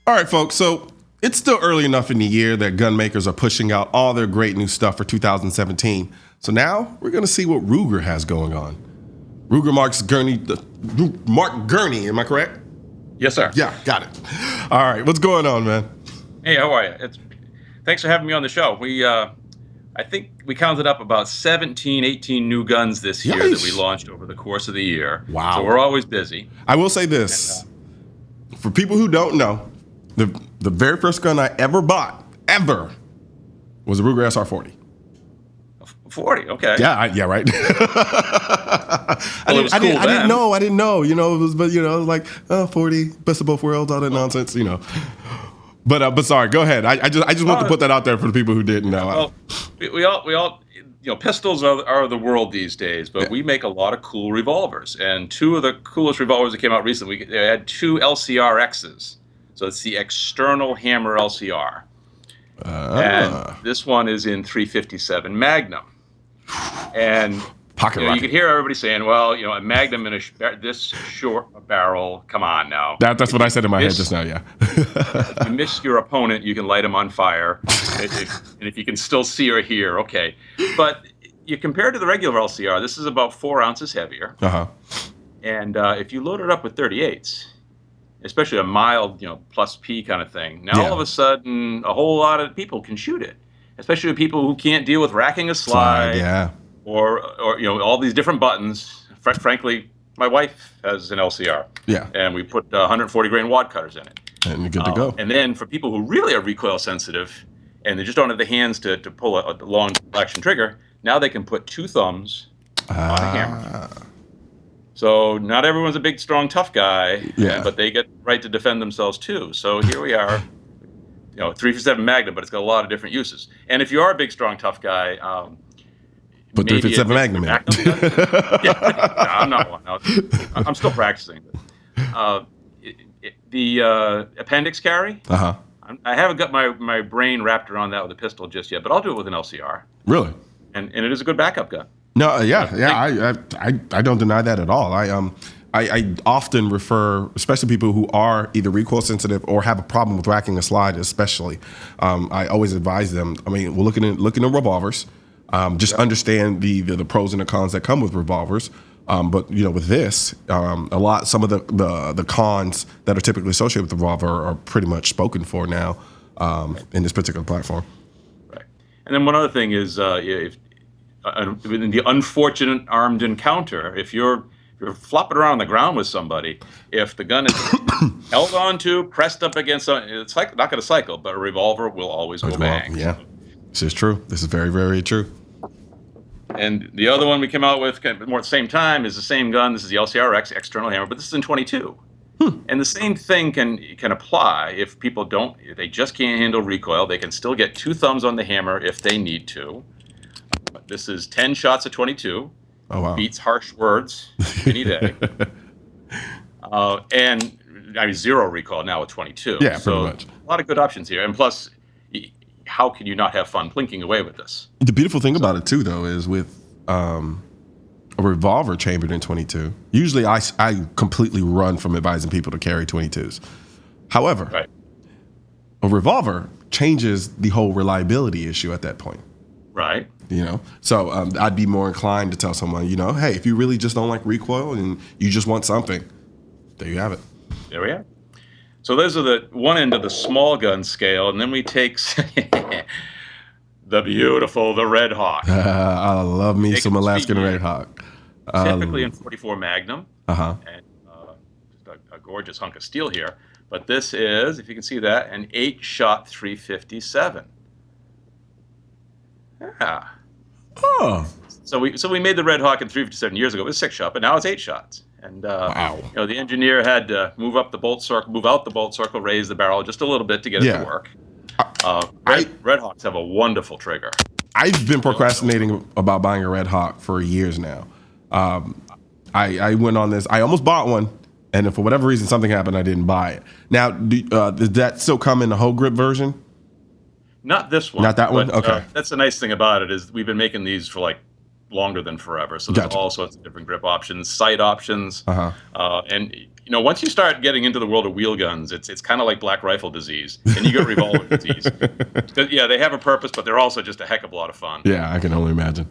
All right, folks. So it's still early enough in the year that gun makers are pushing out all their great new stuff for 2017. So now we're going to see what Ruger has going on. Ruger Mark Gurney, am I correct? Yes, sir. Yeah, got it. All right, what's going on, man? Hey, how are you? Thanks for having me on the show. I think we counted up about 17, 18 new guns this year that we launched over the course of the year. Wow. So we're always busy. I will say this. For people who don't know, the very first gun I ever bought, was a Ruger SR40. 40, okay. Yeah, right. I didn't know. You know, it was like 40, best of both worlds, all that nonsense. You know. But sorry, go ahead. I just want to put that out there for the people who didn't know. Well, we all pistols are the world these days, but we make a lot of cool revolvers. And two of the coolest revolvers that came out recently, they had two LCR-X's. So it's the external hammer LCR. And this one is in 357 Magnum. And you can hear everybody saying, well, a Magnum in this short a barrel, come on now. That's what I said in my head just now, yeah. If you miss your opponent, you can light him on fire. And if you can still see or hear, okay. But you compare it to the regular LCR, this is about 4 ounces heavier. Uh-huh. And if you load it up with 38s, especially a mild, plus P kind of thing, now all of a sudden, a whole lot of people can shoot it. Especially people who can't deal with racking a slide, or all these different buttons. Frankly, my wife has an LCR, and we put 140 grain wad cutters in it, and you're good to go. And then for people who really are recoil sensitive, and they just don't have the hands to pull a long action trigger, now they can put 2 thumbs on a hammer. So not everyone's a big, strong, tough guy, but they get right to defend themselves too. So here we are. 357 Magnum, but it's got a lot of different uses. And if you are a big, strong, tough guy, put 357 Magnum in. I'm not one. No, I'm still practicing. The appendix carry. I haven't got my brain wrapped around that with a pistol just yet, but I'll do it with an LCR. Really? And it is a good backup gun. No, I don't deny that at all. I often refer, especially people who are either recoil sensitive or have a problem with racking a slide, especially. I always advise them. I mean, we're looking at revolvers. Just understand the pros and the cons that come with revolvers. But with this, some of the cons that are typically associated with the revolver are pretty much spoken for now in this particular platform. Right. And then one other thing is, if in the unfortunate armed encounter, if you're flopping around on the ground with somebody, if the gun is held onto, pressed up against something, it's not going to cycle, but a revolver will always go bang. Yeah, this is true. This is very, very true. And the other one we came out with more at the same time is the same gun. This is the LCR-X external hammer, but this is in 22. And the same thing can apply if people they just can't handle recoil. They can still get 2 thumbs on the hammer if they need to. This is 10 shots at 22. Oh, wow. Beats harsh words any day. And 0 recoil now with 22. Yeah, pretty much. A lot of good options here. And plus, how can you not have fun plinking away with this? The beautiful thing about it, too, though, is with a revolver chambered in 22, usually I completely run from advising people to carry 22s. However, a revolver changes the whole reliability issue at that point. Right. So I'd be more inclined to tell someone, hey, if you really just don't like recoil and you just want something, there you have it. There we are. So those are the one end of the small gun scale, and then we take the Red Hawk. I love me some Alaskan Red Hawk. Typically in 44 Magnum. And just a gorgeous hunk of steel here. But this is, if you can see that, an 8-shot 357. Yeah. Oh. So we made the Red Hawk in 357 years ago. It was 6-shot, but now it's 8 shots. And wow. The engineer had to move out the bolt circle, raise the barrel just a little bit to get it to work. Red Hawks have a wonderful trigger. I've been procrastinating about buying a Red Hawk for years now. I went on this. I almost bought one, and for whatever reason, something happened. I didn't buy it. Now, does that still come in the whole grip version? Not this one. Not that one? Okay. That's the nice thing about it is we've been making these for like longer than forever. So there's Gotcha. all sorts of different grip options, sight options, Uh-huh. and once you start getting into the world of wheel guns, it's kind of like black rifle disease, and you get revolver disease. Yeah, they have a purpose, but they're also just a heck of a lot of fun. Yeah, I can only imagine.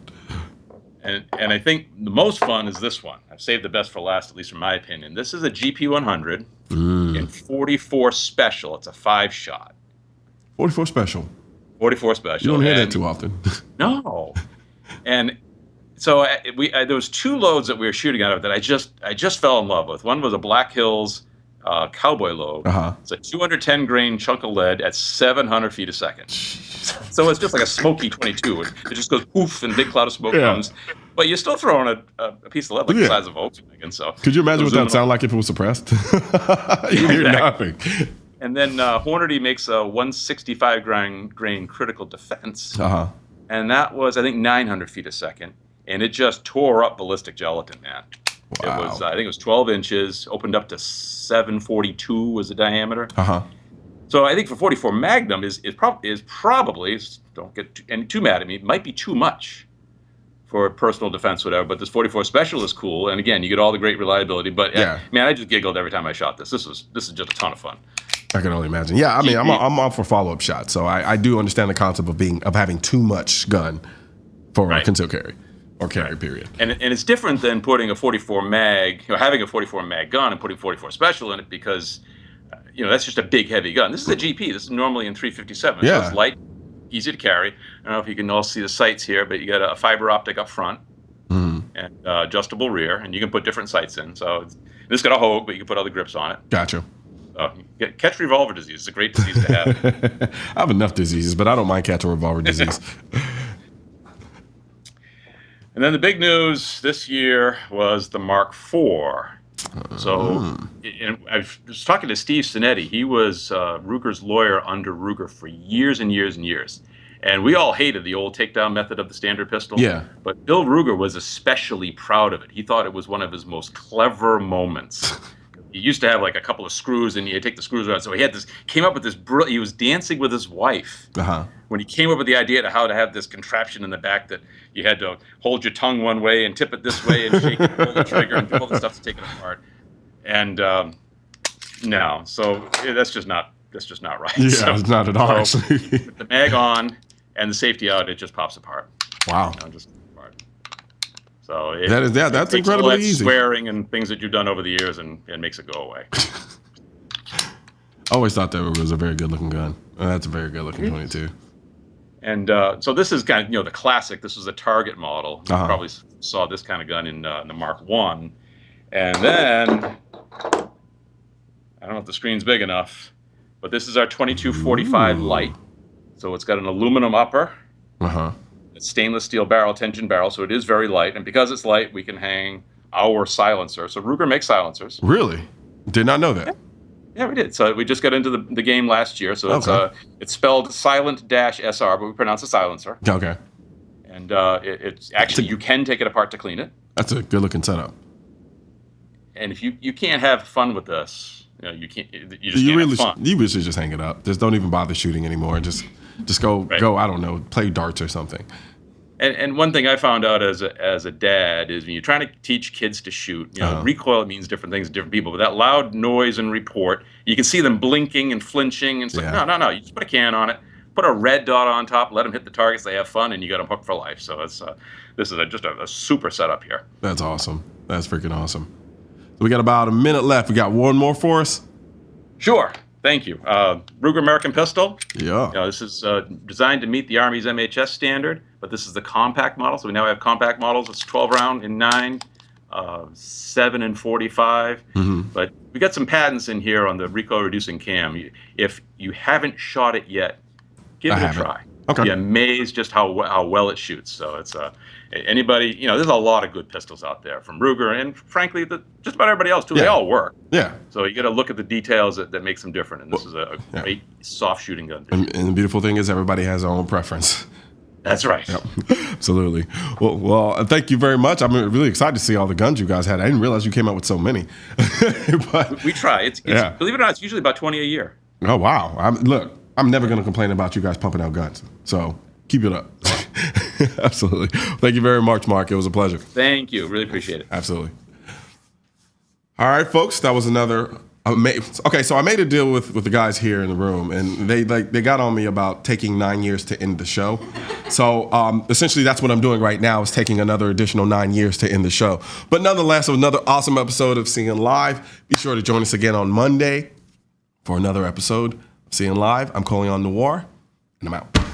And I think the most fun is this one. I've saved the best for last, at least from my opinion. This is a GP100 in 44 Special. It's a 5-shot. 44 Special. 44 Special. You don't hear that too often. No. And so there was 2 loads that we were shooting out of that I just fell in love with. One was a Black Hills cowboy load. Uh-huh. It's a 210 grain chunk of lead at 700 feet a second. So it's just like a smoky 22. It just goes poof, and a big cloud of smoke comes. But you're still throwing a piece of lead like the size of a Volkswagen. So could you imagine what that would sound like if it was suppressed? You hear nothing. And then Hornady makes a 165 grain critical defense. Uh-huh. And that was, I think, 900 feet a second. And it just tore up ballistic gelatin, man. Wow. It was, I think it was 12 inches, opened up to 742 was the diameter. Uh-huh. So I think for 44 Magnum is probably, don't get too mad at me, might be too much for personal defense, whatever. But this 44 Special is cool, and again, you get all the great reliability. But man, I just giggled every time I shot this. This is just a ton of fun. I can only imagine. Yeah, I mean, I'm all for follow-up shots, so I do understand the concept of having too much gun for concealed carry or carry period. And it's different than putting a 44 mag, having a 44 mag gun and putting 44 Special in it because. That's just a big, heavy gun. This is a GP. This is normally in 357. So it's light, easy to carry. I don't know if you can all see the sights here, but you got a fiber optic up front and adjustable rear, and you can put different sights in. So this got a Hogue, but you can put other grips on it. Gotcha. Catch revolver disease is a great disease to have. I have enough diseases, but I don't mind catching revolver disease. And then the big news this year was the Mark IV. So I was talking to Steve Sinetti. He was Ruger's lawyer under Ruger for years and years and years. And we all hated the old takedown method of the standard pistol. Yeah. But Bill Ruger was especially proud of it. He thought it was one of his most clever moments. He used to have like a couple of screws, and he'd take the screws out. So he came up with this. He was dancing with his wife when he came up with the idea to how to have this contraption in the back that you had to hold your tongue one way and tip it this way and shake it, pull the trigger, and do all the stuff to take it apart. And no, so that's just not right. Yeah, so, it's not at all. So, with the mag on and the safety out, it just pops apart. Wow. Just apart. So that's incredibly all that easy. Swearing and things that you've done over the years, and it makes it go away. I always thought that was a very good looking gun. That's a very good looking 22. And so this is kind of the classic. This was a Target model. You probably saw this kind of gun in the Mark I. And then I don't know if the screen's big enough, but this is our 2245 Light. So it's got an aluminum upper. It's stainless steel barrel, tension barrel, so it is very light. And because it's light, we can hang our silencer. So Ruger makes silencers. Really? Did not know that. Yeah, we did. So we just got into the game last year. So it's spelled silent-SR, but we pronounce it silencer. Okay. And it's actually, you can take it apart to clean it. That's a good looking setup. And if you can't have fun with this, you can't. You just can't have fun. You really should just hang it up. Just don't even bother shooting anymore. Just go. I don't know, play darts or something. And one thing I found out as a dad is when you're trying to teach kids to shoot, recoil means different things to different people. But that loud noise and report, you can see them blinking and flinching. And it's like, no. You just put a can on it, put a red dot on top, let them hit the targets. They have fun, and you got them hooked for life. So this is just a super setup here. That's awesome. That's freaking awesome. So we got about a minute left. We got one more for us? Sure. Thank you. Ruger American Pistol. Yeah. This is designed to meet the Army's MHS standard, but this is the compact model. So we now have compact models. It's 12 round in 9, 7 and 45. But we got some patents in here on the recoil reducing cam. If you haven't shot it yet, give it a try. Okay. You'll be amazed just how well it shoots. So it's anybody, there's a lot of good pistols out there from Ruger and frankly just about everybody else too. They all work. Yeah. So you got to look at the details that makes them different. And this is a great soft shooting gun. And the beautiful thing is everybody has their own preference. That's right. Yep. Absolutely. Well, thank you very much. I'm really excited to see all the guns you guys had. I didn't realize you came out with so many. But we try. It's believe it or not, it's usually about 20 a year. Oh wow! I'm never going to complain about you guys pumping out guns. So keep it up. Absolutely. Thank you very much, Mark. It was a pleasure. Thank you. Really appreciate it. Absolutely. All right, folks. That was another. Okay, so I made a deal with the guys here in the room, and they got on me about taking 9 years to end the show. So essentially, that's what I'm doing right now is taking another additional 9 years to end the show. But nonetheless, another awesome episode of Seeing Live. Be sure to join us again on Monday for another episode of Seeing Live. I'm Colion Noir, and I'm out.